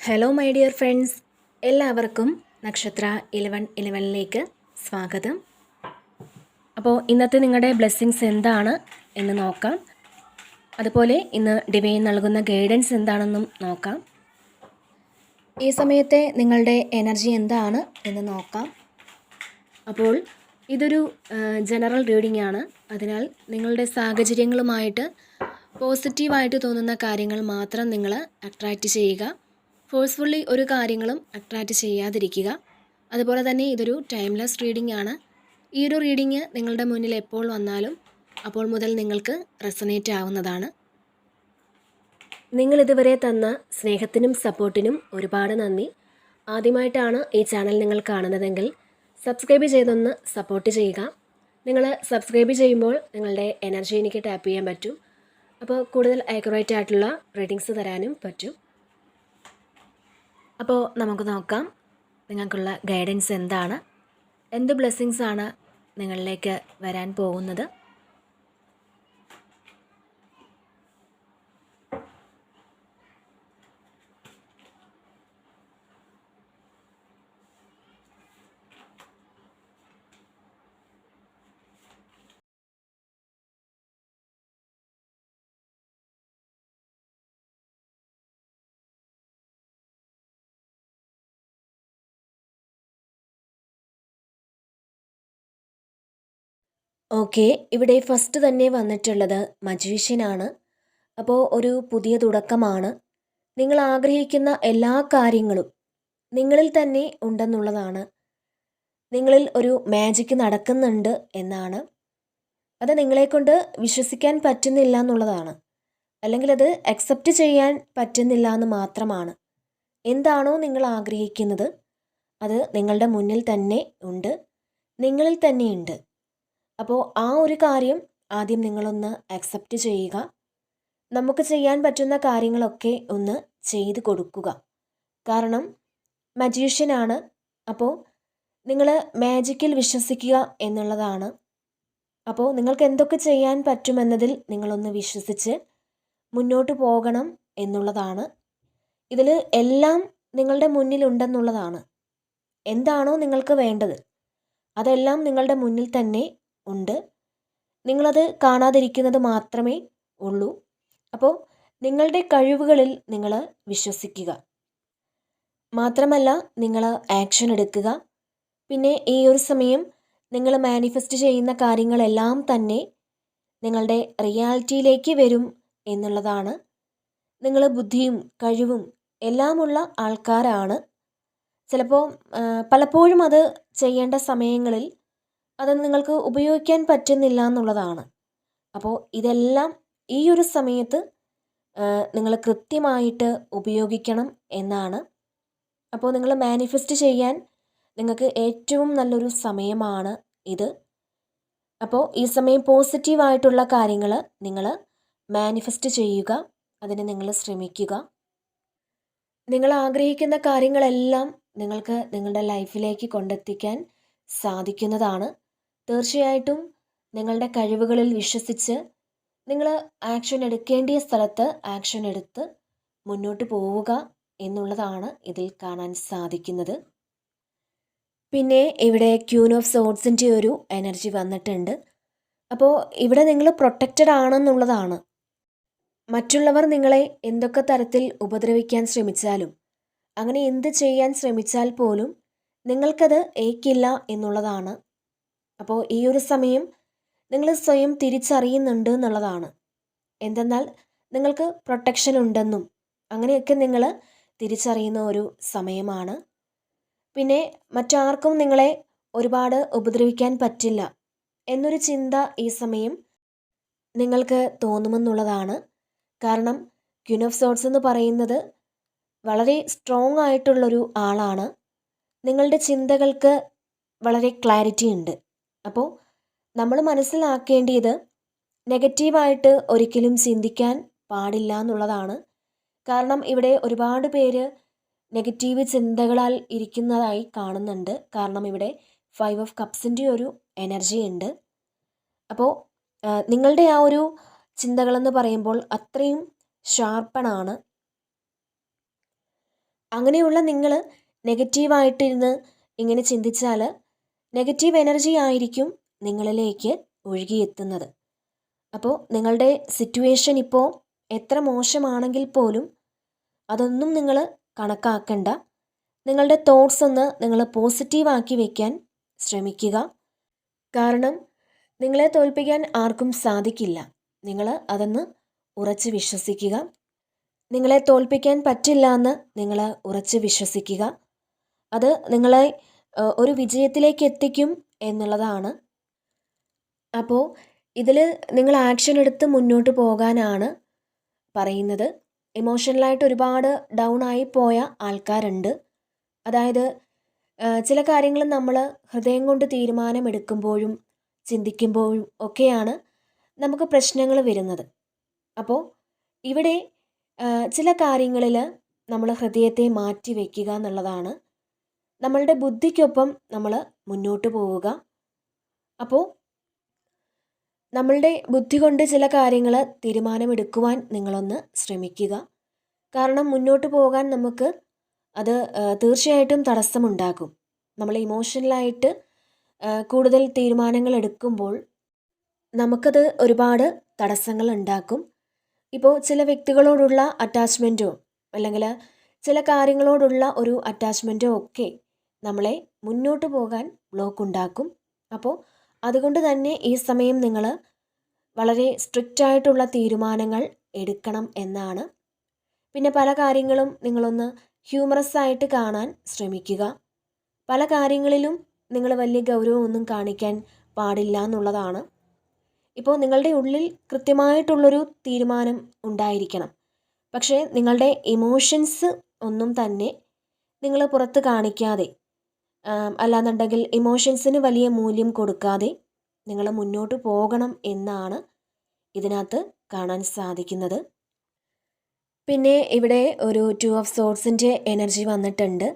Hello my dear friends, എല്ലാവർക്കും നക്ഷത്ര 1111ലേക്ക് സ്വാഗതം. അപ്പോൾ ഇന്നത്തെ നിങ്ങളുടെ ബ്ലെസ്സിങ്സ് എന്താണ് എന്ന് നോക്കാം. അതുപോലെ ഇന്ന് ഡിവൈൻ നൽകുന്ന ഗൈഡൻസ് എന്താണെന്നും നോക്കാം. ഈ സമയത്തെ നിങ്ങളുടെ എനർജി എന്താണ് എന്ന് നോക്കാം. അപ്പോൾ ഇതൊരു ജനറൽ റീഡിംഗ് ആണ്. അതിനാൽ നിങ്ങളുടെ സാഹചര്യങ്ങളുമായിട്ട് പോസിറ്റീവായിട്ട് തോന്നുന്ന കാര്യങ്ങൾ മാത്രം നിങ്ങൾ അട്രാക്റ്റ് ചെയ്യുക. ഫോഴ്സ്ഫുള്ളി ഒരു കാര്യങ്ങളും അട്രാക്റ്റ് ചെയ്യാതിരിക്കുക. അതുപോലെ തന്നെ ഇതൊരു ടൈംലെസ് റീഡിംഗ് ആണ്. ഈ ഒരു റീഡിംഗ് നിങ്ങളുടെ മുന്നിൽ എപ്പോൾ വന്നാലും അപ്പോൾ മുതൽ നിങ്ങൾക്ക് റെസണേറ്റ് ആവുന്നതാണ്. നിങ്ങൾ ഇതുവരെ തന്ന സ്നേഹത്തിനും സപ്പോർട്ടിനും ഒരുപാട് നന്ദി. ആദ്യമായിട്ടാണ് ഈ ചാനൽ നിങ്ങൾ കാണുന്നതെങ്കിൽ സബ്സ്ക്രൈബ് ചെയ്തൊന്ന് സപ്പോർട്ട് ചെയ്യുക. നിങ്ങൾ സബ്സ്ക്രൈബ് ചെയ്യുമ്പോൾ നിങ്ങളുടെ എനർജി എനിക്ക് ടാപ്പ് ചെയ്യാൻ പറ്റും. അപ്പോൾ കൂടുതൽ ആക്യുറേറ്റ് ആയിട്ടുള്ള റീഡിങ്സ് തരാനും പറ്റും. അപ്പോൾ നമുക്ക് നോക്കാം നിങ്ങൾക്കുള്ള ഗൈഡൻസ് എന്താണ്, എന്ത് ബ്ലെസ്സിങ്സ് ആണ് നിങ്ങളിലേക്ക് വരാൻ പോകുന്നത്. ഓക്കെ, ഇവിടെ ഫസ്റ്റ് തന്നെ വന്നിട്ടുള്ളത് മജീഷ്യനാണ്. അപ്പോൾ ഒരു പുതിയ തുടക്കമാണ്. നിങ്ങൾ ആഗ്രഹിക്കുന്ന എല്ലാ കാര്യങ്ങളും നിങ്ങളിൽ തന്നെ ഉണ്ടെന്നുള്ളതാണ്. നിങ്ങളിൽ ഒരു മാജിക്ക് നടക്കുന്നുണ്ട് എന്നാണ്. അത് നിങ്ങളെക്കൊണ്ട് വിശ്വസിക്കാൻ പറ്റുന്നില്ല എന്നുള്ളതാണ്, അല്ലെങ്കിൽ അത് അക്സെപ്റ്റ് ചെയ്യാൻ പറ്റുന്നില്ല എന്ന് മാത്രമാണ്. എന്താണോ നിങ്ങൾ ആഗ്രഹിക്കുന്നത് അത് നിങ്ങളുടെ മുന്നിൽ തന്നെ ഉണ്ട്, നിങ്ങളിൽ തന്നെയുണ്ട്. അപ്പോൾ ആ ഒരു കാര്യം ആദ്യം നിങ്ങളൊന്ന് അക്സെപ്റ്റ് ചെയ്യുക. നമുക്ക് ചെയ്യാൻ പറ്റുന്ന കാര്യങ്ങളൊക്കെ ഒന്ന് ചെയ്തു കൊടുക്കുക. കാരണം മജീഷ്യനാണ്. അപ്പോൾ നിങ്ങൾ മാജിക്കിൽ വിശ്വസിക്കുക എന്നുള്ളതാണ്. അപ്പോൾ നിങ്ങൾക്ക് എന്തൊക്കെ ചെയ്യാൻ പറ്റുമെന്നതിൽ നിങ്ങളൊന്ന് വിശ്വസിച്ച് മുന്നോട്ട് പോകണം എന്നുള്ളതാണ്. ഇതിൽ എല്ലാം നിങ്ങളുടെ മുന്നിലുണ്ടെന്നുള്ളതാണ്. എന്താണോ നിങ്ങൾക്ക് വേണ്ടത് അതെല്ലാം നിങ്ങളുടെ മുന്നിൽ തന്നെ ഉണ്ട്. നിങ്ങളത് കാണാതിരിക്കുന്നത് മാത്രമേ ഉള്ളൂ. അപ്പോൾ നിങ്ങളുടെ കഴിവുകളിൽ നിങ്ങൾ വിശ്വസിക്കുക. മാത്രമല്ല നിങ്ങൾ ആക്ഷൻ എടുക്കുക. പിന്നെ ഈ ഒരു സമയം നിങ്ങൾ മാനിഫെസ്റ്റ് ചെയ്യുന്ന കാര്യങ്ങളെല്ലാം തന്നെ നിങ്ങളുടെ റിയാലിറ്റിയിലേക്ക് വരും എന്നുള്ളതാണ്. നിങ്ങൾ ബുദ്ധിയും കഴിവും എല്ലാമുള്ള ആൾക്കാരാണ്. ചിലപ്പോൾ പലപ്പോഴും അത് ചെയ്യേണ്ട സമയങ്ങളിൽ അത് നിങ്ങൾക്ക് ഉപയോഗിക്കാൻ പറ്റുന്നില്ല എന്നുള്ളതാണ്. അപ്പോൾ ഇതെല്ലാം ഈ ഒരു സമയത്ത് നിങ്ങൾ കൃത്യമായിട്ട് ഉപയോഗിക്കണം എന്നാണ്. അപ്പോൾ നിങ്ങൾ മാനിഫെസ്റ്റ് ചെയ്യാൻ നിങ്ങൾക്ക് ഏറ്റവും നല്ലൊരു സമയമാണ് ഇത്. അപ്പോൾ ഈ സമയം പോസിറ്റീവായിട്ടുള്ള കാര്യങ്ങൾ നിങ്ങൾ മാനിഫെസ്റ്റ് ചെയ്യുക, അതിന് നിങ്ങൾ ശ്രമിക്കുക. നിങ്ങൾ ആഗ്രഹിക്കുന്ന കാര്യങ്ങളെല്ലാം നിങ്ങൾക്ക് നിങ്ങളുടെ ലൈഫിലേക്ക് കൊണ്ടെത്തിക്കാൻ സാധിക്കുന്നതാണ്. തീർച്ചയായിട്ടും നിങ്ങളുടെ കഴിവുകളിൽ വിശ്വസിച്ച് നിങ്ങൾ ആക്ഷൻ എടുക്കേണ്ടിയ സ്ഥലത്ത് ആക്ഷൻ എടുത്ത് മുന്നോട്ട് പോവുക എന്നുള്ളതാണ് ഇതിൽ കാണാൻ സാധിക്കുന്നത്. പിന്നെ ഇവിടെ ക്യൂൻ ഓഫ് സോഡ്സിൻ്റെ ഒരു എനർജി വന്നിട്ടുണ്ട്. അപ്പോൾ ഇവിടെ നിങ്ങൾ പ്രൊട്ടക്റ്റഡ് ആണെന്നുള്ളതാണ്. മറ്റുള്ളവർ നിങ്ങളെ എന്തൊക്കെ തരത്തിൽ ഉപദ്രവിക്കാൻ ശ്രമിച്ചാലും അങ്ങനെ എന്ത് ചെയ്യാൻ ശ്രമിച്ചാൽ പോലും നിങ്ങൾക്കത് ഏൽക്കില്ല എന്നുള്ളതാണ്. അപ്പോൾ ഈ ഒരു സമയം നിങ്ങൾ സ്വയം തിരിച്ചറിയുന്നുണ്ട് എന്നുള്ളതാണ്. എന്തെന്നാൽ നിങ്ങൾക്ക് പ്രൊട്ടക്ഷൻ ഉണ്ടെന്നും അങ്ങനെയൊക്കെ നിങ്ങൾ തിരിച്ചറിയുന്ന ഒരു സമയമാണ്. പിന്നെ മറ്റാർക്കും നിങ്ങളെ ഒരുപാട് ഉപദ്രവിക്കാൻ പറ്റില്ല എന്നൊരു ചിന്ത ഈ സമയം നിങ്ങൾക്ക് തോന്നുമെന്നുള്ളതാണ്. കാരണം ക്വീൻ ഓഫ് സോഡ്സ് എന്ന് പറയുന്നത് വളരെ സ്ട്രോങ് ആയിട്ടുള്ളൊരു ആളാണ്. നിങ്ങളുടെ ചിന്തകൾക്ക് വളരെ ക്ലാരിറ്റി ഉണ്ട്. അപ്പോൾ നമ്മൾ മനസ്സിലാക്കേണ്ടത് നെഗറ്റീവായിട്ട് ഒരിക്കലും ചിന്തിക്കാൻ പാടില്ല എന്നുള്ളതാണ്. കാരണം ഇവിടെ ഒരുപാട് പേര് നെഗറ്റീവ് ചിന്തകളാൽ ഇരിക്കുന്നതായി കാണുന്നുണ്ട്. കാരണം ഇവിടെ 5 ഓഫ് കപ്സിൻ്റെ ഒരു എനർജി ഉണ്ട്. അപ്പോൾ നിങ്ങളുടെ ആ ഒരു ചിന്തകളെന്ന് പറയുമ്പോൾ അത്രയും ഷാർപ്പണാണ്. അങ്ങനെയുള്ള നിങ്ങൾ നെഗറ്റീവായിട്ടിരുന്ന് ഇങ്ങനെ ചിന്തിച്ചാൽ നെഗറ്റീവ് എനർജി ആയിരിക്കും നിങ്ങളിലേക്ക് ഒഴുകിയെത്തുന്നത്. അപ്പോൾ നിങ്ങളുടെ സിറ്റുവേഷൻ ഇപ്പോൾ എത്ര മോശമാണെങ്കിൽ പോലും അതൊന്നും നിങ്ങൾ കണക്കാക്കണ്ട. നിങ്ങളുടെ തോട്ട്സ് ഒന്ന് നിങ്ങൾ പോസിറ്റീവാക്കി വയ്ക്കാൻ ശ്രമിക്കുക. കാരണം നിങ്ങളെ തോൽപ്പിക്കാൻ ആർക്കും സാധിക്കില്ല. നിങ്ങൾ അതൊന്ന് ഉറച്ച് വിശ്വസിക്കുക. നിങ്ങളെ തോൽപ്പിക്കാൻ പറ്റില്ല എന്ന് നിങ്ങൾ ഉറച്ച് വിശ്വസിക്കുക. അത് നിങ്ങളെ ഒരു വിജയത്തിലേക്ക് എത്തിക്കും എന്നുള്ളതാണ്. അപ്പോൾ ഇതിൽ നിങ്ങൾ ആക്ഷൻ എടുത്ത് മുന്നോട്ട് പോകാനാണ് പറയുന്നത്. ഇമോഷണലായിട്ട് ഒരുപാട് ഡൗൺ ആയി പോയ ആൾക്കാരുണ്ട്. അതായത് ചില കാര്യങ്ങൾ നമ്മൾ ഹൃദയം കൊണ്ട് തീരുമാനമെടുക്കുമ്പോഴും ചിന്തിക്കുമ്പോഴും ഒക്കെയാണ് നമുക്ക് പ്രശ്നങ്ങൾ വരുന്നത്. അപ്പോൾ ഇവിടെ ചില കാര്യങ്ങളിൽ നമ്മൾ ഹൃദയത്തെ മാറ്റി വയ്ക്കുക എന്നുള്ളതാണ്. നമ്മളുടെ ബുദ്ധിക്കൊപ്പം നമ്മൾ മുന്നോട്ട് പോവുക. അപ്പോൾ നമ്മളുടെ ബുദ്ധി കൊണ്ട് ചില കാര്യങ്ങൾ തീരുമാനമെടുക്കുവാൻ നിങ്ങളൊന്ന് ശ്രമിക്കുക. കാരണം മുന്നോട്ട് പോകാൻ നമുക്ക് അത് തീർച്ചയായിട്ടും തടസ്സമുണ്ടാകും. നമ്മൾ ഇമോഷണലായിട്ട് കൂടുതൽ തീരുമാനങ്ങൾ എടുക്കുമ്പോൾ നമുക്കത് ഒരുപാട് തടസ്സങ്ങൾ ഉണ്ടാക്കും. ഇപ്പോൾ ചില വ്യക്തികളോടുള്ള അറ്റാച്ച്മെൻറ്റോ അല്ലെങ്കിൽ ചില കാര്യങ്ങളോടുള്ള ഒരു അറ്റാച്ച്മെൻറ്റോ ഒക്കെ നമ്മളെ മുന്നോട്ട് പോകാൻ ബ്ലോക്ക് ഉണ്ടാക്കും. അപ്പോൾ അതുകൊണ്ട് തന്നെ ഈ സമയം നിങ്ങൾ വളരെ സ്ട്രിക്റ്റ് ആയിട്ടുള്ള തീരുമാനങ്ങൾ എടുക്കണം എന്നാണ്. പിന്നെ പല കാര്യങ്ങളും നിങ്ങളൊന്ന് ഹ്യൂമറസ് ആയിട്ട് കാണാൻ ശ്രമിക്കുക. പല കാര്യങ്ങളിലും നിങ്ങൾ വലിയ ഗൗരവമൊന്നും കാണിക്കാൻ പാടില്ല എന്നുള്ളതാണ്. ഇപ്പോൾ നിങ്ങളുടെ ഉള്ളിൽ കൃത്യമായിട്ടുള്ളൊരു തീരുമാനം ഉണ്ടായിരിക്കണം. പക്ഷേ നിങ്ങളുടെ ഇമോഷൻസ് ഒന്നും തന്നെ നിങ്ങൾ പുറത്ത് കാണിക്കാതെ, അല്ലാന്നുണ്ടെങ്കിൽ ഇമോഷൻസിന് വലിയ മൂല്യം കൊടുക്കാതെ നിങ്ങൾ മുന്നോട്ട് പോകണം എന്നാണ് ഇതിനകത്ത് കാണാൻ സാധിക്കുന്നത്. പിന്നെ ഇവിടെ ഒരു 2 ഓഫ് സോർഡ്സിൻ്റെ എനർജി വന്നിട്ടുണ്ട്.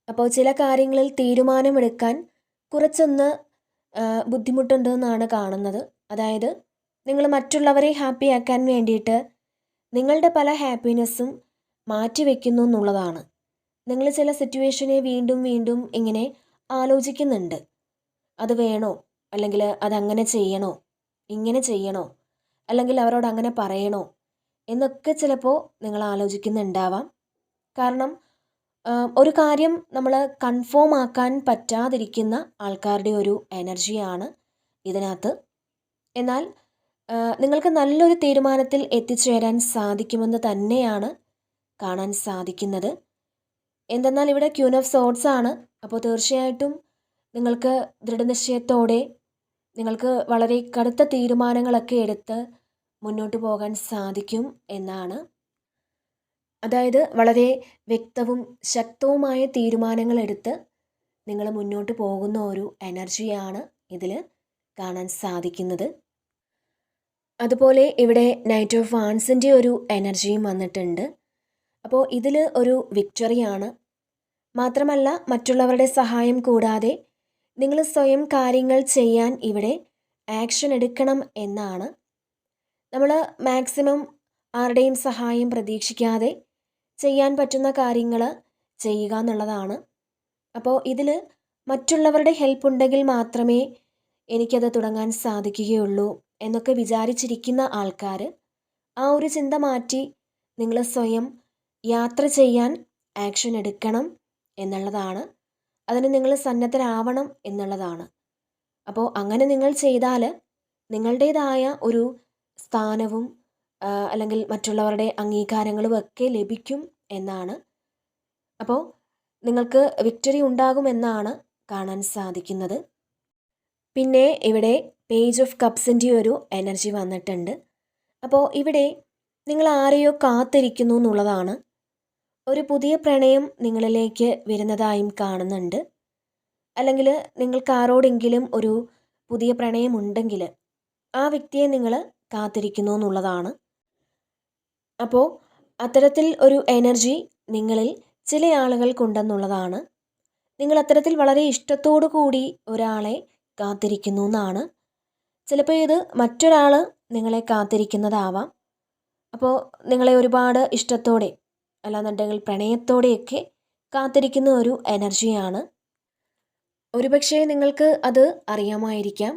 അപ്പോൾ ചില കാര്യങ്ങളിൽ തീരുമാനമെടുക്കാൻ കുറച്ചൊന്ന് ബുദ്ധിമുട്ടുണ്ടെന്നാണ് കാണുന്നത്. അതായത് നിങ്ങൾ മറ്റുള്ളവരെ ഹാപ്പിയാക്കാൻ വേണ്ടിയിട്ട് നിങ്ങളുടെ പല ഹാപ്പിനെസ്സും മാറ്റിവെക്കുന്നു എന്നുള്ളതാണ്. നിങ്ങൾ ചില സിറ്റുവേഷനെ വീണ്ടും വീണ്ടും ഇങ്ങനെ ആലോചിക്കുന്നുണ്ട്. അത് വേണോ, അല്ലെങ്കിൽ അതങ്ങനെ ചെയ്യണോ, ഇങ്ങനെ ചെയ്യണോ, അല്ലെങ്കിൽ അവരോട് അങ്ങനെ പറയണോ എന്നൊക്കെ ചിലപ്പോൾ നിങ്ങൾ ആലോചിക്കുന്നുണ്ടാവാം. കാരണം ഒരു കാര്യം നമ്മൾ കൺഫേം ആക്കാൻ പറ്റാതിരിക്കുന്ന ആൾക്കാരുടെ ഒരു എനർജിയാണ് ഇതിനകത്ത്. എന്നാൽ നിങ്ങൾക്ക് നല്ലൊരു തീരുമാനത്തിൽ എത്തിച്ചേരാൻ സാധിക്കുമെന്ന് തന്നെയാണ് കാണാൻ സാധിക്കുന്നത്. എന്തെന്നാൽ ഇവിടെ ക്യൂൻ ഓഫ് സോർഡ്സ് ആണ്. അപ്പോൾ തീർച്ചയായിട്ടും നിങ്ങൾക്ക് ദൃഢനിശ്ചയത്തോടെ നിങ്ങൾക്ക് വളരെ കടുത്ത തീരുമാനങ്ങളൊക്കെ എടുത്ത് മുന്നോട്ട് പോകാൻ സാധിക്കും എന്നാണ്. അതായത് വളരെ വ്യക്തവും ശക്തവുമായ തീരുമാനങ്ങൾ എടുത്ത് നിങ്ങൾ മുന്നോട്ട് പോകുന്ന ഒരു എനർജിയാണ് ഇതിൽ കാണാൻ സാധിക്കുന്നത്. അതുപോലെ ഇവിടെ നൈറ്റ് ഓഫ് വാൻസിൻ്റെ ഒരു എനർജിയും വന്നിട്ടുണ്ട്. അപ്പോൾ ഇതിൽ ഒരു വിക്ടറിയാണ്. മാത്രമല്ല മറ്റുള്ളവരുടെ സഹായം കൂടാതെ നിങ്ങൾ സ്വയം കാര്യങ്ങൾ ചെയ്യാൻ ഇവിടെ ആക്ഷൻ എടുക്കണം എന്നാണ്. നമ്മൾ മാക്സിമം ആരുടെയും സഹായം പ്രതീക്ഷിക്കാതെ ചെയ്യാൻ പറ്റുന്ന കാര്യങ്ങൾ ചെയ്യുക എന്നുള്ളതാണ്. അപ്പോൾ ഇതിൽ മറ്റുള്ളവരുടെ ഹെൽപ്പ് ഉണ്ടെങ്കിൽ മാത്രമേ എനിക്കത് തുടങ്ങാൻ സാധിക്കുകയുള്ളൂ എന്നൊക്കെ വിചാരിച്ചിരിക്കുന്ന ആൾക്കാർ ആ ഒരു ചിന്ത മാറ്റി നിങ്ങൾ സ്വയം യാത്ര ചെയ്യാൻ ആക്ഷൻ എടുക്കണം എന്നുള്ളതാണ്. അതിന് നിങ്ങൾ സന്നദ്ധരാവണം എന്നുള്ളതാണ്. അപ്പോൾ അങ്ങനെ നിങ്ങൾ ചെയ്താൽ നിങ്ങളുടേതായ ഒരു സ്ഥാനവും അല്ലെങ്കിൽ മറ്റുള്ളവരുടെ അംഗീകാരങ്ങളും ഒക്കെ ലഭിക്കും എന്നാണ്. അപ്പോൾ നിങ്ങൾക്ക് വിക്ടറി ഉണ്ടാകുമെന്നാണ് കാണാൻ സാധിക്കുന്നത്. പിന്നെ ഇവിടെ പേജ് ഓഫ് കപ്സിൻ്റെ ഒരു എനർജി വന്നിട്ടുണ്ട്. അപ്പോൾ ഇവിടെ നിങ്ങൾ ആരെയോ കാത്തിരിക്കുന്നു എന്നുള്ളതാണ്. ഒരു പുതിയ പ്രണയം നിങ്ങളിലേക്ക് വരുന്നതായും കാണുന്നുണ്ട്. അല്ലെങ്കിൽ നിങ്ങൾക്ക് ആരോടെങ്കിലും ഒരു പുതിയ പ്രണയം ഉണ്ടെങ്കിൽ ആ വ്യക്തിയെ നിങ്ങൾ കാത്തിരിക്കുന്നു എന്നുള്ളതാണ്. അപ്പോൾ അത്തരത്തിൽ ഒരു എനർജി നിങ്ങളിൽ ചില ആളുകൾക്കുണ്ടെന്നുള്ളതാണ്. നിങ്ങൾ അത്തരത്തിൽ വളരെ ഇഷ്ടത്തോടു കൂടി ഒരാളെ കാത്തിരിക്കുന്നു എന്നാണ്. ചിലപ്പോൾ ഇത് മറ്റൊരാൾ നിങ്ങളെ കാത്തിരിക്കുന്നതാവാം. അപ്പോൾ നിങ്ങളെ ഒരുപാട് ഇഷ്ടത്തോടെ അല്ലാന്നുണ്ടെങ്കിൽ പ്രണയത്തോടെയൊക്കെ കാത്തിരിക്കുന്ന ഒരു എനർജിയാണ്. ഒരുപക്ഷെ നിങ്ങൾക്ക് അത് അറിയാമായിരിക്കാം.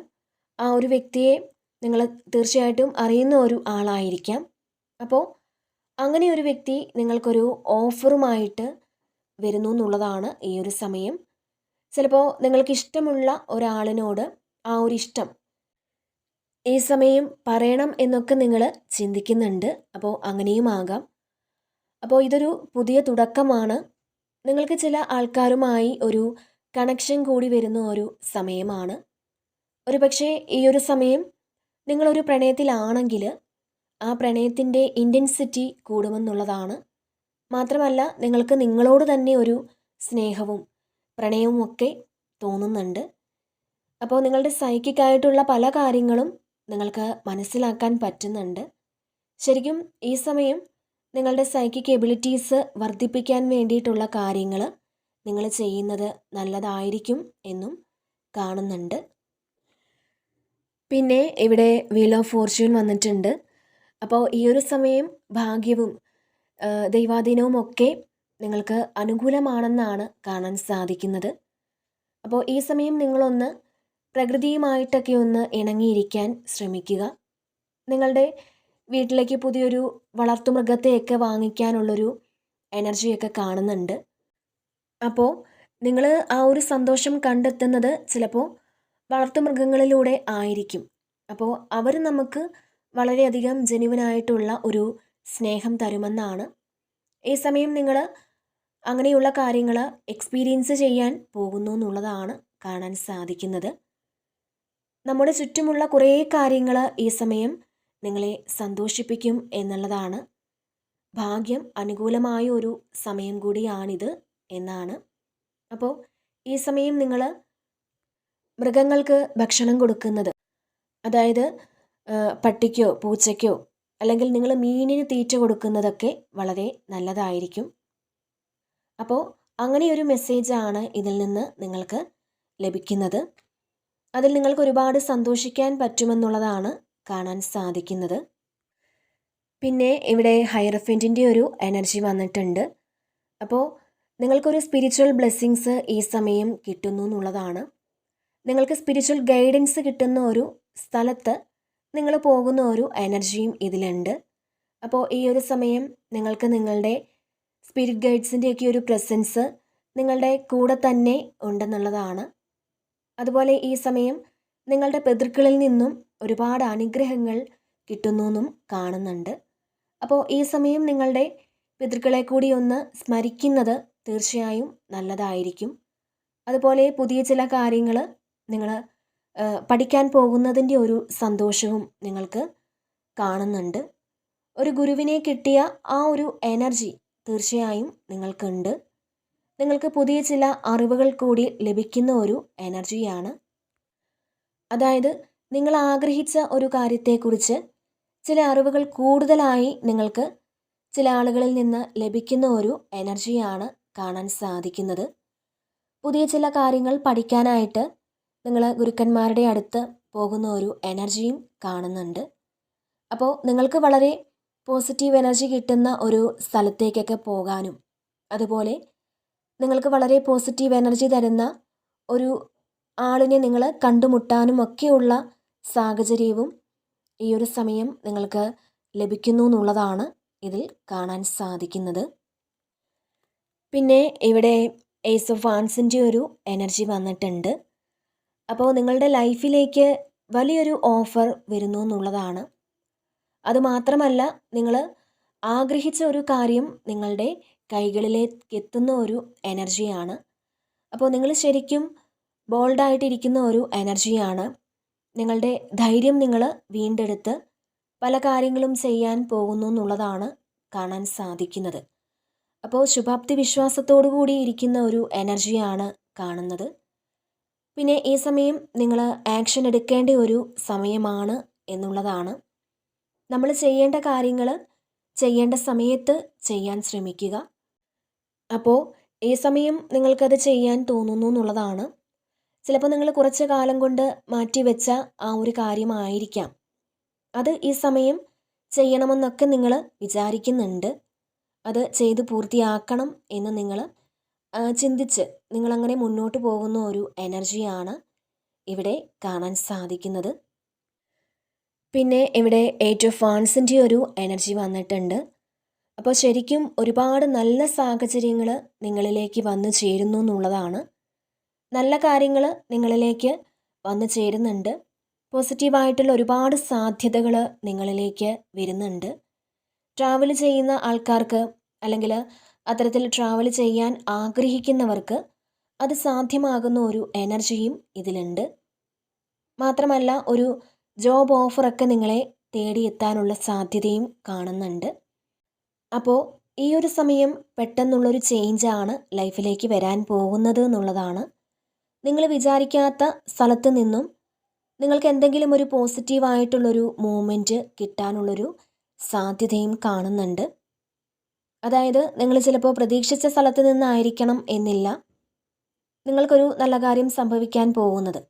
ആ ഒരു വ്യക്തിയെ നിങ്ങൾ തീർച്ചയായിട്ടും അറിയുന്ന ഒരു ആളായിരിക്കാം. അപ്പോൾ അങ്ങനെ ഒരു വ്യക്തി നിങ്ങൾക്കൊരു ഓഫറുമായിട്ട് വരുന്നു എന്നുള്ളതാണ് ഈ ഒരു സമയം. ചിലപ്പോൾ നിങ്ങൾക്ക് ഇഷ്ടമുള്ള ഒരാളിനോട് ആ ഒരു ഇഷ്ടം ഈ സമയം പറയണം എന്നൊക്കെ നിങ്ങൾ ചിന്തിക്കുന്നുണ്ട്. അപ്പോൾ അങ്ങനെയും ആകാം. അപ്പോൾ ഇതൊരു പുതിയ തുടക്കമാണ്. നിങ്ങൾക്ക് ചില ആൾക്കാരുമായി ഒരു കണക്ഷൻ കൂടി വരുന്ന ഒരു സമയമാണ്. ഒരുപക്ഷെ ഈ ഒരു സമയം നിങ്ങളൊരു പ്രണയത്തിലാണെങ്കിൽ ആ പ്രണയത്തിൻ്റെ ഇൻറ്റൻസിറ്റി കൂടുമെന്നുള്ളതാണ്. മാത്രമല്ല നിങ്ങൾക്ക് നിങ്ങളോട് തന്നെ ഒരു സ്നേഹവും പ്രണയവും ഒക്കെ തോന്നുന്നുണ്ട്. അപ്പോൾ നിങ്ങളുടെ സൈക്കിക്കായിട്ടുള്ള പല കാര്യങ്ങളും നിങ്ങൾക്ക് മനസ്സിലാക്കാൻ പറ്റുന്നുണ്ട്. ശരിക്കും ഈ സമയം നിങ്ങളുടെ സൈക്കിക് എബിലിറ്റീസ് വർദ്ധിപ്പിക്കാൻ വേണ്ടിയിട്ടുള്ള കാര്യങ്ങൾ നിങ്ങൾ ചെയ്യുന്നത് നല്ലതായിരിക്കും എന്നും കാണുന്നുണ്ട്. പിന്നെ ഇവിടെ വീൽ ഓഫ് ഫോർച്യൂൺ വന്നിട്ടുണ്ട്. അപ്പോൾ ഈ ഒരു സമയം ഭാഗ്യവും ദൈവാധീനവും ഒക്കെ നിങ്ങൾക്ക് അനുകൂലമാണെന്നാണ് കാണാൻ സാധിക്കുന്നത്. അപ്പോൾ ഈ സമയം നിങ്ങളൊന്ന് പ്രകൃതിയുമായിട്ടൊക്കെ ഒന്ന് ഇണങ്ങിയിരിക്കാൻ ശ്രമിക്കുക. നിങ്ങളുടെ വീട്ടിലേക്ക് പുതിയൊരു വളർത്തുമൃഗത്തെയൊക്കെ വാങ്ങിക്കാനുള്ളൊരു എനർജിയൊക്കെ കാണുന്നുണ്ട്. അപ്പോൾ നിങ്ങൾ ആ ഒരു സന്തോഷം കണ്ടെത്തുന്നത് ചിലപ്പോൾ വളർത്തുമൃഗങ്ങളിലൂടെ ആയിരിക്കും. അപ്പോൾ അവർ നമുക്ക് വളരെയധികം ജെന്യുവനായിട്ടുള്ള ഒരു സ്നേഹം തരുമെന്നാണ്. ഈ സമയം നിങ്ങൾ അങ്ങനെയുള്ള കാര്യങ്ങൾ എക്സ്പീരിയൻസ് ചെയ്യാൻ പോകുന്നു എന്നുള്ളതാണ് കാണാൻ സാധിക്കുന്നത്. നമ്മുടെ ചുറ്റുമുള്ള കുറേ കാര്യങ്ങൾ ഈ സമയം നിങ്ങളെ സന്തോഷിപ്പിക്കും എന്നുള്ളതാണ്. ഭാഗ്യം അനുകൂലമായ ഒരു സമയം കൂടിയാണിത് എന്നാണ്. അപ്പോൾ ഈ സമയം നിങ്ങൾ മൃഗങ്ങൾക്ക് ഭക്ഷണം കൊടുക്കുന്നത്, അതായത് പട്ടിക്കോ പൂച്ചയ്ക്കോ അല്ലെങ്കിൽ നിങ്ങൾ മീനിന് തീറ്റ കൊടുക്കുന്നതൊക്കെ വളരെ നല്ലതായിരിക്കും. അപ്പോൾ അങ്ങനെയൊരു മെസ്സേജാണ് ഇതിൽ നിന്ന് നിങ്ങൾക്ക് ലഭിക്കുന്നത്. അതിൽ നിങ്ങൾക്ക് ഒരുപാട് സന്തോഷിക്കാൻ പറ്റുമെന്നുള്ളതാണ് കാണാൻ സാധിക്കുന്നത്. പിന്നെ ഇവിടെ ഹൈറഫൻറ്റിൻ്റെ ഒരു എനർജി വന്നിട്ടുണ്ട്. അപ്പോൾ നിങ്ങൾക്കൊരു സ്പിരിച്വൽ ബ്ലെസ്സിങ്സ് ഈ സമയം കിട്ടുന്നു എന്നുള്ളതാണ്. നിങ്ങൾക്ക് സ്പിരിച്വൽ ഗൈഡൻസ് കിട്ടുന്ന ഒരു സ്ഥലത്ത് നിങ്ങൾ പോകുന്ന ഒരു എനർജിയും ഇതിലുണ്ട്. അപ്പോൾ ഈ ഒരു സമയം നിങ്ങൾക്ക് നിങ്ങളുടെ സ്പിരിറ്റ് ഗൈഡ്സിൻ്റെയൊക്കെ ഒരു പ്രസൻസ് നിങ്ങളുടെ കൂടെ തന്നെ ഉണ്ടെന്നുള്ളതാണ്. അതുപോലെ ഈ സമയം നിങ്ങളുടെ പിതൃക്കളിൽ നിന്നും ഒരുപാട് അനുഗ്രഹങ്ങൾ കിട്ടുന്നു എന്നും കാണുന്നുണ്ട്. അപ്പോൾ ഈ സമയം നിങ്ങളുടെ പിതൃക്കളെ കൂടി ഒന്ന് സ്മരിക്കുന്നത് തീർച്ചയായും നല്ലതായിരിക്കും. അതുപോലെ പുതിയ ചില കാര്യങ്ങൾ നിങ്ങൾ പഠിക്കാൻ പോകുന്നതിൻ്റെ ഒരു സന്തോഷവും നിങ്ങൾക്ക് കാണുന്നുണ്ട്. ഒരു ഗുരുവിനെ കിട്ടിയ ആ ഒരു എനർജി തീർച്ചയായും നിങ്ങൾക്കുണ്ട്. നിങ്ങൾക്ക് പുതിയ ചില അറിവുകൾ കൂടി ലഭിക്കുന്ന ഒരു എനർജിയാണ്. അതായത് നിങ്ങൾ ആഗ്രഹിച്ച ഒരു കാര്യത്തെക്കുറിച്ച് ചില അറിവുകൾ കൂടുതലായി നിങ്ങൾക്ക് ചില ആളുകളിൽ നിന്ന് ലഭിക്കുന്ന ഒരു എനർജിയാണ് കാണാൻ സാധിക്കുന്നത്. പുതിയ ചില കാര്യങ്ങൾ പഠിക്കാനായിട്ട് നിങ്ങൾ ഗുരുക്കന്മാരുടെ അടുത്ത് പോകുന്ന ഒരു എനർജിയും കാണുന്നുണ്ട്. അപ്പോൾ നിങ്ങൾക്ക് വളരെ പോസിറ്റീവ് എനർജി കിട്ടുന്ന ഒരു സ്ഥലത്തേക്കൊക്കെ പോകാനും അതുപോലെ നിങ്ങൾക്ക് വളരെ പോസിറ്റീവ് എനർജി തരുന്ന ഒരു ആളിനെ നിങ്ങൾ കണ്ടുമുട്ടാനും ഒക്കെയുള്ള സാഹചര്യവും ഈ ഒരു സമയം നിങ്ങൾക്ക് ലഭിക്കുന്നു എന്നുള്ളതാണ് ഇതിൽ കാണാൻ സാധിക്കുന്നത്. പിന്നെ ഇവിടെ ഏസ് ഓഫ് വാൻസിൻ്റെ ഒരു എനർജി വന്നിട്ടുണ്ട്. അപ്പോൾ നിങ്ങളുടെ ലൈഫിലേക്ക് വലിയൊരു ഓഫർ വരുന്നു എന്നുള്ളതാണ്. അതുമാത്രമല്ല, നിങ്ങൾ ആഗ്രഹിച്ച ഒരു കാര്യം നിങ്ങളുടെ കൈകളിലേക്ക് എത്തുന്ന ഒരു എനർജിയാണ്. അപ്പോൾ നിങ്ങൾ ശരിക്കും ബോൾഡായിട്ടിരിക്കുന്ന ഒരു എനർജിയാണ്. നിങ്ങളുടെ ധൈര്യം നിങ്ങൾ വീണ്ടെടുത്ത് പല കാര്യങ്ങളും ചെയ്യാൻ പോകുന്നു എന്നുള്ളതാണ് കാണാൻ സാധിക്കുന്നത്. അപ്പോൾ ശുഭാപ്തി വിശ്വാസത്തോടു കൂടി ഇരിക്കുന്ന ഒരു എനർജിയാണ് കാണുന്നത്. പിന്നെ ഈ സമയം നിങ്ങൾ ആക്ഷൻ എടുക്കേണ്ട ഒരു സമയമാണ് എന്നുള്ളതാണ്. നമ്മൾ ചെയ്യേണ്ട കാര്യങ്ങൾ ചെയ്യേണ്ട സമയത്ത് ചെയ്യാൻ ശ്രമിക്കുക. അപ്പോൾ ഈ സമയം നിങ്ങൾക്കത് ചെയ്യാൻ തോന്നുന്നു എന്നുള്ളതാണ്. ചിലപ്പോൾ നിങ്ങൾ കുറച്ച് കാലം കൊണ്ട് മാറ്റിവെച്ച ആ ഒരു കാര്യമായിരിക്കാം അത് ഈ സമയം ചെയ്യണമെന്നൊക്കെ നിങ്ങൾ വിചാരിക്കുന്നുണ്ട്. അത് ചെയ്ത് പൂർത്തിയാക്കണം എന്ന് നിങ്ങൾ ചിന്തിച്ച് നിങ്ങളങ്ങനെ മുന്നോട്ട് പോകുന്ന ഒരു എനർജിയാണ് ഇവിടെ കാണാൻ സാധിക്കുന്നത്. പിന്നെ ഇവിടെ 8 ഓഫ് വാൺസിൻ്റെ ഒരു എനർജി വന്നിട്ടുണ്ട്. അപ്പോൾ ശരിക്കും ഒരുപാട് നല്ല സാഹചര്യങ്ങൾ നിങ്ങളിലേക്ക് വന്നു ചേരുന്നു എന്നുള്ളതാണ്. നല്ല കാര്യങ്ങൾ നിങ്ങളിലേക്ക് വന്നു ചേരുന്നുണ്ട്. പോസിറ്റീവായിട്ടുള്ള ഒരുപാട് സാധ്യതകൾ നിങ്ങളിലേക്ക് വരുന്നുണ്ട്. ട്രാവൽ ചെയ്യുന്ന ആൾക്കാർക്ക് അല്ലെങ്കിൽ അത്തരത്തിൽ ട്രാവൽ ചെയ്യാൻ ആഗ്രഹിക്കുന്നവർക്ക് അത് സാധ്യമാകുന്ന ഒരു എനർജിയും ഇതിലുണ്ട്. മാത്രമല്ല ഒരു ജോബ് ഓഫറൊക്കെ നിങ്ങളെ തേടിയെത്താനുള്ള സാധ്യതയും കാണുന്നുണ്ട്. അപ്പോൾ ഈ ഒരു സമയം പെട്ടെന്നുള്ളൊരു ചേഞ്ചാണ് ലൈഫിലേക്ക് വരാൻ പോകുന്നത് എന്നുള്ളതാണ്. നിങ്ങൾ വിചാരിക്കാത്ത സ്ഥലത്ത് നിന്നും നിങ്ങൾക്ക് എന്തെങ്കിലും ഒരു പോസിറ്റീവായിട്ടുള്ളൊരു മൂവ്മെൻറ്റ് കിട്ടാനുള്ളൊരു സാധ്യതയും കാണുന്നുണ്ട്. അതായത് നിങ്ങൾ ചിലപ്പോൾ പ്രതീക്ഷിച്ച സ്ഥലത്ത് നിന്നായിരിക്കണം എന്നില്ല നിങ്ങൾക്കൊരു നല്ല കാര്യം സംഭവിക്കാൻ പോകുന്നത്,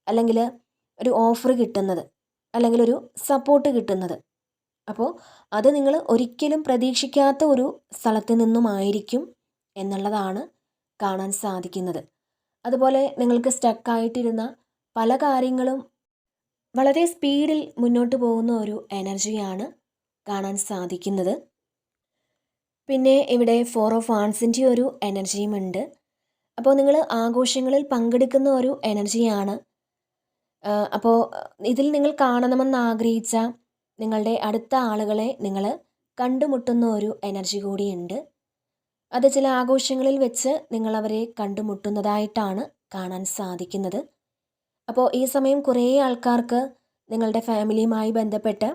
അല്ലെങ്കിൽ ഒരു ഓഫർ കിട്ടുന്നത്, അല്ലെങ്കിൽ ഒരു സപ്പോർട്ട് കിട്ടുന്നത്. അപ്പോൾ അത് നിങ്ങൾ ഒരിക്കലും പ്രതീക്ഷിക്കാത്ത ഒരു സ്ഥലത്ത് നിന്നുമായിരിക്കും എന്നുള്ളതാണ് കാണാൻ സാധിക്കുന്നത്. അതുപോലെ നിങ്ങൾക്ക് സ്റ്റക്കായിട്ടിരുന്ന പല കാര്യങ്ങളും വളരെ സ്പീഡിൽ മുന്നോട്ട് പോകുന്ന ഒരു എനർജിയാണ് കാണാൻ സാധിക്കുന്നത്. പിന്നെ ഇവിടെ 4 ഓഫ് വാൺസിൻ്റെ ഒരു എനർജിയും ഉണ്ട്. അപ്പോൾ നിങ്ങൾ ആഘോഷങ്ങളിൽ പങ്കെടുക്കുന്ന ഒരു എനർജിയാണ്. അപ്പോൾ ഇതിൽ നിങ്ങൾ കാണണമെന്ന് ആഗ്രഹിച്ച നിങ്ങളുടെ അടുത്ത ആളുകളെ നിങ്ങൾ കണ്ടുമുട്ടുന്ന ഒരു എനർജി കൂടിയുണ്ട്. അത് ചില ആഘോഷങ്ങളിൽ വെച്ച് നിങ്ങളവരെ കണ്ടുമുട്ടുന്നതായിട്ടാണ് കാണാൻ സാധിക്കുന്നത്. അപ്പോൾ ഈ സമയം കുറേ ആൾക്കാർക്ക് നിങ്ങളുടെ ഫാമിലിയുമായി ബന്ധപ്പെട്ട്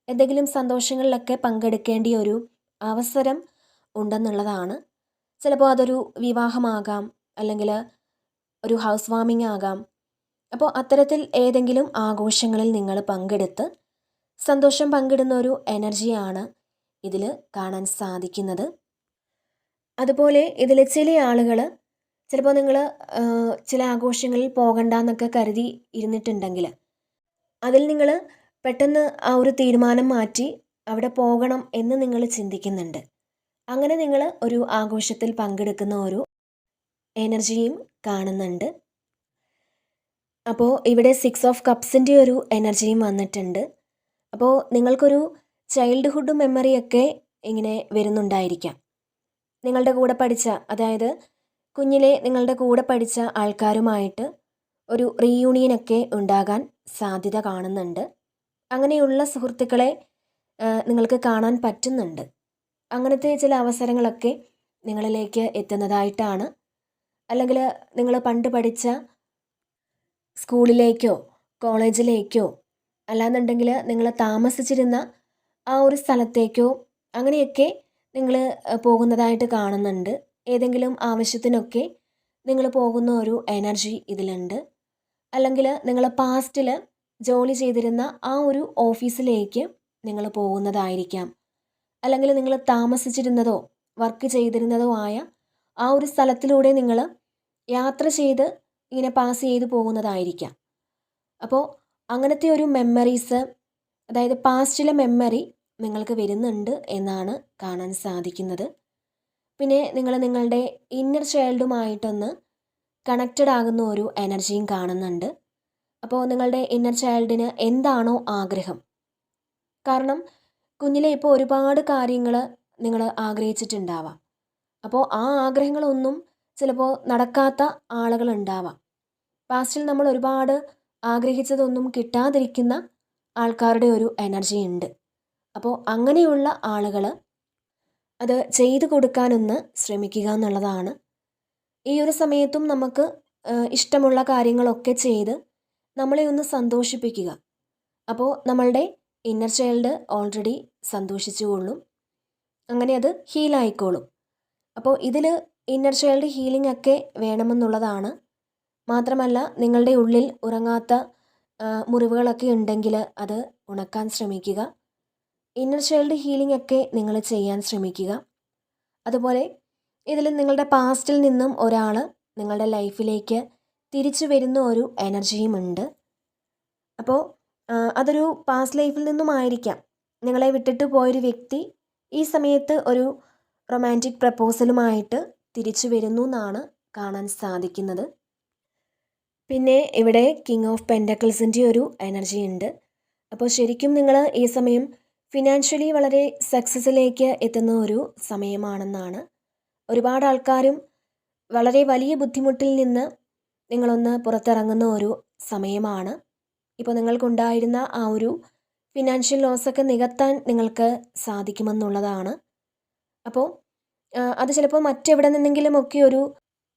എന്തെങ്കിലും സന്തോഷങ്ങളിലൊക്കെ പങ്കെടുക്കേണ്ട ഒരു അവസരം ഉണ്ടെന്നുള്ളതാണ്. ചിലപ്പോൾ അതൊരു വിവാഹമാകാം, അല്ലെങ്കിൽ ഒരു ഹൗസ് വാമിംഗ് ആകാം. അപ്പോൾ അത്തരത്തിൽ ഏതെങ്കിലും ആഘോഷങ്ങളിൽ നിങ്ങൾ പങ്കെടുത്ത് സന്തോഷം പങ്കിടുന്ന ഒരു എനർജിയാണ് ഇതിൽ കാണാൻ സാധിക്കുന്നത്. അതുപോലെ ഇതിൽ ചില ആളുകൾ ചിലപ്പോൾ നിങ്ങൾ ചില ആഘോഷങ്ങളിൽ പോകണ്ടെന്നൊക്കെ കരുതി ഇരുന്നിട്ടുണ്ടെങ്കിൽ അതിൽ നിങ്ങൾ പെട്ടെന്ന് ആ ഒരു തീരുമാനം മാറ്റി അവിടെ പോകണം എന്ന് നിങ്ങൾ ചിന്തിക്കുന്നുണ്ട്. അങ്ങനെ നിങ്ങൾ ഒരു ആഘോഷത്തിൽ പങ്കെടുക്കുന്ന ഒരു എനർജിയും കാണുന്നുണ്ട്. അപ്പോൾ ഇവിടെ 6 ഓഫ് കപ്സിൻ്റെ ഒരു എനർജിയും വന്നിട്ടുണ്ട്. അപ്പോൾ നിങ്ങൾക്കൊരു ചൈൽഡ്ഹുഡ് മെമ്മറിയൊക്കെ ഇങ്ങനെ വരുന്നുണ്ടായിരിക്കാം. നിങ്ങളുടെ കൂടെ പഠിച്ച, അതായത് കുഞ്ഞിലെ നിങ്ങളുടെ കൂടെ പഠിച്ച ആൾക്കാരുമായിട്ട് ഒരു റീയൂണിയനൊക്കെ ഉണ്ടാകാൻ സാധ്യത കാണുന്നുണ്ട്. അങ്ങനെയുള്ള സുഹൃത്തുക്കളെ നിങ്ങൾക്ക് കാണാൻ പറ്റുന്നുണ്ട്. അങ്ങനത്തെ ചില അവസരങ്ങളൊക്കെ നിങ്ങളിലേക്ക് എത്തുന്നതായിട്ടാണ്. അല്ലെങ്കിൽ നിങ്ങൾ പണ്ട് പഠിച്ച സ്കൂളിലേക്കോ കോളേജിലേക്കോ അല്ലാന്നുണ്ടെങ്കിൽ നിങ്ങൾ താമസിച്ചിരുന്ന ആ ഒരു സ്ഥലത്തേക്കോ അങ്ങനെയൊക്കെ നിങ്ങൾ പോകുന്നതായിട്ട് കാണുന്നുണ്ട്. ഏതെങ്കിലും ആവശ്യത്തിനൊക്കെ നിങ്ങൾ പോകുന്ന ഒരു എനർജി ഇതിലുണ്ട്. അല്ലെങ്കിൽ നിങ്ങൾ പാസ്റ്റിൽ ജോലി ചെയ്തിരുന്ന ആ ഒരു ഓഫീസിലേക്ക് നിങ്ങൾ പോകുന്നതായിരിക്കാം. അല്ലെങ്കിൽ നിങ്ങൾ താമസിച്ചിരുന്നതോ വർക്ക് ചെയ്തിരുന്നതോ ആയ ആ ഒരു സ്ഥലത്തിലൂടെ നിങ്ങൾ യാത്ര ചെയ്ത് ഇങ്ങനെ പാസ് ചെയ്ത് പോകുന്നതായിരിക്കാം. അപ്പോൾ അങ്ങനത്തെ ഒരു മെമ്മറീസ്, അതായത് പാസ്റ്റിലെ മെമ്മറി നിങ്ങൾക്ക് വരുന്നുണ്ട് എന്നാണ് കാണാൻ സാധിക്കുന്നത്. പിന്നെ നിങ്ങൾ നിങ്ങളുടെ ഇന്നർ ചൈൽഡുമായിട്ടൊന്ന് കണക്റ്റഡ് ആകുന്ന ഒരു എനർജിയും കാണുന്നുണ്ട്. അപ്പോൾ നിങ്ങളുടെ ഇന്നർ ചൈൽഡിന് എന്താണോ ആഗ്രഹം, കാരണം കുഞ്ഞിലെ ഇപ്പോൾ ഒരുപാട് കാര്യങ്ങൾ നിങ്ങൾ ആഗ്രഹിച്ചിട്ടുണ്ടാവാം. അപ്പോൾ ആ ആഗ്രഹങ്ങളൊന്നും ചിലപ്പോൾ നടക്കാത്ത ആളുകളുണ്ടാവാം. പാസ്റ്റിൽ നമ്മൾ ഒരുപാട് ആഗ്രഹിച്ചതൊന്നും കിട്ടാതിരിക്കുന്ന ആൾക്കാരുടെ ഒരു എനർജി ഉണ്ട്. അപ്പോൾ അങ്ങനെയുള്ള ആളുകൾ അത് ചെയ്തു കൊടുക്കാനൊന്ന് ശ്രമിക്കുക എന്നുള്ളതാണ്. ഈ ഒരു സമയത്തും നമുക്ക് ഇഷ്ടമുള്ള കാര്യങ്ങളൊക്കെ ചെയ്ത് നമ്മളെ ഒന്ന് സന്തോഷിപ്പിക്കുക. അപ്പോൾ നമ്മളുടെ ഇന്നർ ചൈൽഡ് ഓൾറെഡി സന്തോഷിച്ചുകൊള്ളും, അങ്ങനെ അത് ഹീലായിക്കോളും. അപ്പോൾ ഇതിൽ ഇന്നർ ചൈൽഡ് ഹീലിംഗ് ഒക്കെ വേണമെന്നുള്ളതാണ്. മാത്രമല്ല നിങ്ങളുടെ ഉള്ളിൽ ഉറങ്ങാത്ത മുറിവുകളൊക്കെ ഉണ്ടെങ്കിൽ അത് ഉണക്കാൻ ശ്രമിക്കുക. ഇന്നർ ചൈൽഡ് ഹീലിംഗ് ഒക്കെ നിങ്ങൾ ചെയ്യാൻ ശ്രമിക്കുക. അതുപോലെ ഇതിൽ നിങ്ങളുടെ പാസ്റ്റിൽ നിന്നും ഒരാൾ നിങ്ങളുടെ ലൈഫിലേക്ക് തിരിച്ചു വരുന്ന ഒരു എനർജിയും ഉണ്ട്. അപ്പോൾ അതൊരു പാസ്റ്റ് ലൈഫിൽ നിന്നുമായിരിക്കാം. നിങ്ങളെ വിട്ടിട്ട് പോയൊരു വ്യക്തി ഈ സമയത്ത് ഒരു റൊമാൻറ്റിക് പ്രപ്പോസലുമായിട്ട് തിരിച്ചു വരുന്നു എന്നാണ് കാണാൻ സാധിക്കുന്നത്. പിന്നെ ഇവിടെ കിങ് ഓഫ് പെൻഡക്കിൾസിൻ്റെ ഒരു എനർജി ഉണ്ട്. അപ്പോൾ ശരിക്കും നിങ്ങൾ ഈ സമയം ഫിനാൻഷ്യലി വളരെ സക്സസ്സിലേക്ക് എത്തുന്ന ഒരു സമയമാണെന്നാണ്. ഒരുപാട് ആൾക്കാരും വളരെ വലിയ ബുദ്ധിമുട്ടിൽ നിന്ന് നിങ്ങളൊന്ന് പുറത്തിറങ്ങുന്ന ഒരു സമയമാണ്. ഇപ്പോൾ നിങ്ങൾക്കുണ്ടായിരുന്ന ആ ഒരു ഫിനാൻഷ്യൽ ലോസൊക്കെ നികത്താൻ നിങ്ങൾക്ക് സാധിക്കുമെന്നുള്ളതാണ്. അപ്പോൾ അത് ചിലപ്പോൾ മറ്റെവിടെ നിന്നെങ്കിലുമൊക്കെ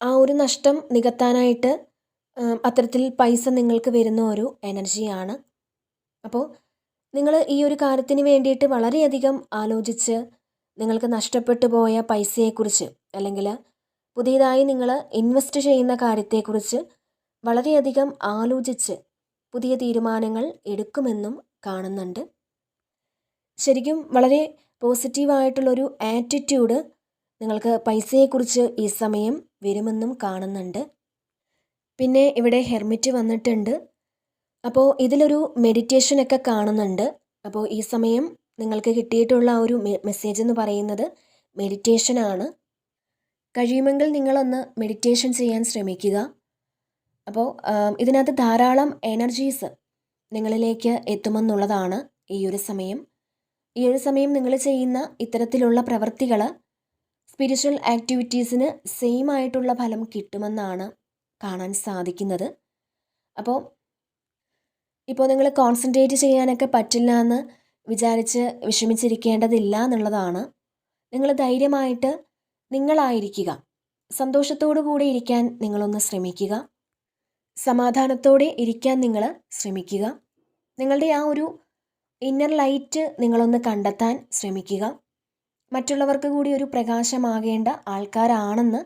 ആ ഒരു നഷ്ടം നികത്താനായിട്ട് അത്തരത്തിൽ പൈസ നിങ്ങൾക്ക് വരുന്ന ഒരു എനർജിയാണ്. അപ്പോൾ നിങ്ങൾ ഈ ഒരു കാര്യത്തിന് വേണ്ടിയിട്ട് വളരെയധികം ആലോചിച്ച് നിങ്ങൾക്ക് നഷ്ടപ്പെട്ടു പോയ പൈസയെക്കുറിച്ച് അല്ലെങ്കിൽ പുതിയതായി നിങ്ങൾ ഇൻവെസ്റ്റ് ചെയ്യുന്ന കാര്യത്തെക്കുറിച്ച് വളരെയധികം ആലോചിച്ച് പുതിയ തീരുമാനങ്ങൾ എടുക്കുമെന്നും കാണുന്നുണ്ട്. ശരിക്കും വളരെ പോസിറ്റീവായിട്ടുള്ളൊരു ആറ്റിറ്റ്യൂഡ് നിങ്ങൾക്ക് പൈസയെക്കുറിച്ച് ഈ സമയം വരുമെന്നും കാണുന്നുണ്ട്. പിന്നെ ഇവിടെ ഹെർമിറ്റ് വന്നിട്ടുണ്ട്. അപ്പോൾ ഇതിലൊരു മെഡിറ്റേഷനൊക്കെ കാണുന്നുണ്ട്. അപ്പോൾ ഈ സമയം നിങ്ങൾക്ക് കിട്ടിയിട്ടുള്ള ഒരു മെസ്സേജ് എന്ന് പറയുന്നത് മെഡിറ്റേഷനാണ്. കഴിയുമെങ്കിൽ നിങ്ങളൊന്ന് മെഡിറ്റേഷൻ ചെയ്യാൻ ശ്രമിക്കുക. അപ്പോൾ ഇതിനകത്ത് ധാരാളം എനർജീസ് നിങ്ങളിലേക്ക് എത്തുമെന്നുള്ളതാണ് ഈ ഒരു സമയം. ഈ ഒരു സമയം നിങ്ങൾ ചെയ്യുന്ന ഇത്തരത്തിലുള്ള പ്രവൃത്തികൾ സ്പിരിച്വൽ ആക്ടിവിറ്റീസിന് സെയിം ആയിട്ടുള്ള ഫലം കിട്ടുമെന്നാണ് കാണാൻ സാധിക്കുന്നത്. അപ്പോൾ ഇപ്പോൾ നിങ്ങൾ കോൺസെൻട്രേറ്റ് ചെയ്യാനൊക്കെ പറ്റില്ല എന്ന് വിചാരിച്ച് വിഷമിച്ചിരിക്കേണ്ടതില്ല എന്നുള്ളതാണ്. നിങ്ങൾ ധൈര്യമായിട്ട് നിങ്ങളായിരിക്കുക. സന്തോഷത്തോടു കൂടി ഇരിക്കാൻ നിങ്ങളൊന്ന് ശ്രമിക്കുക. സമാധാനത്തോടെ ഇരിക്കാൻ നിങ്ങൾ ശ്രമിക്കുക. നിങ്ങളുടെ ആ ഒരു ഇന്നർ ലൈറ്റ് നിങ്ങളൊന്ന് കണ്ടെത്താൻ ശ്രമിക്കുക. മറ്റുള്ളവർക്ക് കൂടി ഒരു പ്രകാശമാകേണ്ട ആൾക്കാരാണെന്ന്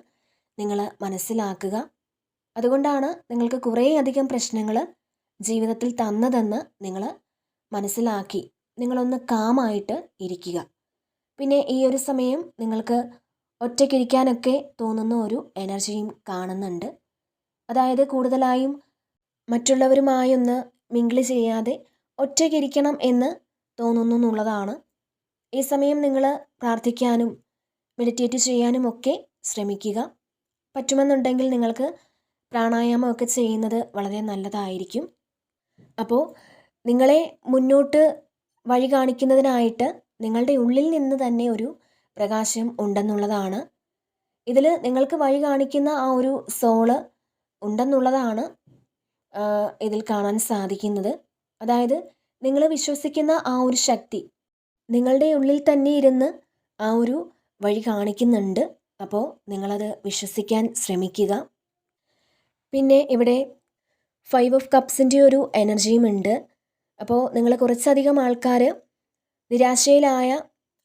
നിങ്ങൾ മനസ്സിലാക്കുക. അതുകൊണ്ടാണ് നിങ്ങൾക്ക് കുറേയധികം പ്രശ്നങ്ങൾ ജീവിതത്തിൽ തന്നതെന്ന് നിങ്ങൾ മനസ്സിലാക്കി നിങ്ങളൊന്ന് കാമായിട്ട് ഇരിക്കുക. പിന്നെ ഈ ഒരു സമയം നിങ്ങൾക്ക് ഒറ്റയ്ക്കിരിക്കാനൊക്കെ തോന്നുന്ന ഒരു എനർജിയും കാണുന്നുണ്ട്. അതായത് കൂടുതലായും മറ്റുള്ളവരുമായൊന്ന് മിങ്കിൾ ചെയ്യാതെ ഒറ്റയ്ക്കിരിക്കണം എന്ന് തോന്നുന്നു എന്നുള്ളതാണ്. ഈ സമയം നിങ്ങൾ പ്രാർത്ഥിക്കാനും മെഡിറ്റേറ്റ് ചെയ്യാനും ഒക്കെ ശ്രമിക്കുക. പറ്റുമെന്നുണ്ടെങ്കിൽ നിങ്ങൾക്ക് പ്രാണായാമമൊക്കെ ചെയ്യുന്നത് വളരെ നല്ലതായിരിക്കും. അപ്പോൾ നിങ്ങളെ മുന്നോട്ട് വഴി കാണിക്കുന്നതിനായിട്ട് നിങ്ങളുടെ ഉള്ളിൽ നിന്ന് തന്നെ ഒരു പ്രകാശം ഉണ്ടെന്നുള്ളതാണ്. ഇതിൽ നിങ്ങൾക്ക് വഴി കാണിക്കുന്ന ആ ഒരു സോള് ഉണ്ടെന്നുള്ളതാണ് ഇതിൽ കാണാൻ സാധിക്കുന്നത്. അതായത് നിങ്ങൾ വിശ്വസിക്കുന്ന ആ ഒരു ശക്തി നിങ്ങളുടെ ഉള്ളിൽ തന്നെ ഇരുന്ന് ആ ഒരു വഴി കാണിക്കുന്നുണ്ട്. അപ്പോൾ നിങ്ങളത് വിശ്വസിക്കാൻ ശ്രമിക്കുക. പിന്നെ ഇവിടെ 5 ഓഫ് കപ്സിൻ്റെ ഒരു എനർജിയും ഉണ്ട്. അപ്പോൾ നിങ്ങൾ കുറച്ചധികം ആൾക്കാർ നിരാശയിലായ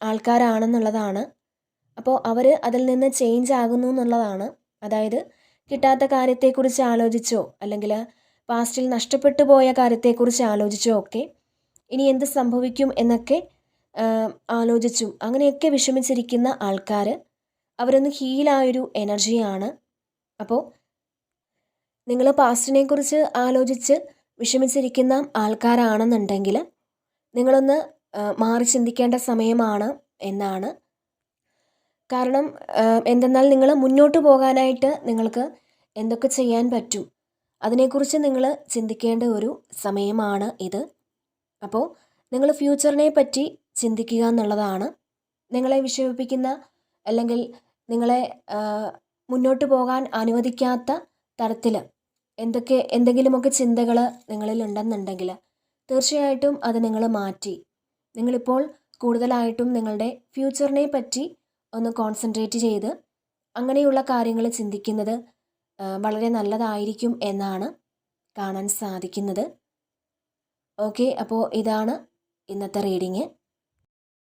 ആൾക്കാരാണെന്നുള്ളതാണ്. അപ്പോൾ അവർ അതിൽ നിന്ന് ചേഞ്ച് ആകുന്നു എന്നുള്ളതാണ്. അതായത് കിട്ടാത്ത കാര്യത്തെക്കുറിച്ച് ആലോചിച്ചോ അല്ലെങ്കിൽ പാസ്റ്റിൽ നഷ്ടപ്പെട്ടു പോയ കാര്യത്തെക്കുറിച്ച് ആലോചിച്ചോ ഒക്കെ ഇനി എന്ത് സംഭവിക്കും എന്നൊക്കെ ആലോചിച്ചും അങ്ങനെയൊക്കെ വിഷമിച്ചിരിക്കുന്ന ആൾക്കാർ അവരൊന്ന് ഹീലായൊരു എനർജിയാണ്. അപ്പോൾ നിങ്ങൾ പാസ്റ്റിനെ കുറിച്ച് ആലോചിച്ച് വിഷമിച്ചിരിക്കുന്ന ആൾക്കാരാണെന്നുണ്ടെങ്കിൽ നിങ്ങളൊന്ന് മാറി ചിന്തിക്കേണ്ട സമയമാണ് എന്നാണ്. കാരണം എന്തെന്നാൽ നിങ്ങൾ മുന്നോട്ട് പോകാനായിട്ട് നിങ്ങൾക്ക് എന്തൊക്കെ ചെയ്യാൻ പറ്റും അതിനെക്കുറിച്ച് നിങ്ങൾ ചിന്തിക്കേണ്ട ഒരു സമയമാണ് ഇത്. അപ്പോൾ നിങ്ങൾ ഫ്യൂച്ചറിനെ പറ്റി ചിന്തിക്കുക എന്നുള്ളതാണ്. നിങ്ങളെ വിഷമിപ്പിക്കുന്ന അല്ലെങ്കിൽ നിങ്ങളെ മുന്നോട്ട് പോകാൻ അനുവദിക്കാത്ത തരത്തിൽ എന്തെങ്കിലുമൊക്കെ ചിന്തകൾ നിങ്ങളിൽ ഉണ്ടെന്നുണ്ടെങ്കിൽ തീർച്ചയായിട്ടും അത് നിങ്ങൾ മാറ്റി നിങ്ങളിപ്പോൾ കൂടുതലായിട്ടും നിങ്ങളുടെ ഫ്യൂച്ചറിനെ പറ്റി ഒന്ന് കോൺസെൻട്രേറ്റ് ചെയ്ത് അങ്ങനെയുള്ള കാര്യങ്ങൾ ചിന്തിക്കുന്നത് വളരെ നല്ലതായിരിക്കും എന്നാണ് കാണാൻ സാധിക്കുന്നത്. ഓക്കെ, അപ്പോൾ ഇതാണ് ഇന്നത്തെ റീഡിങ്.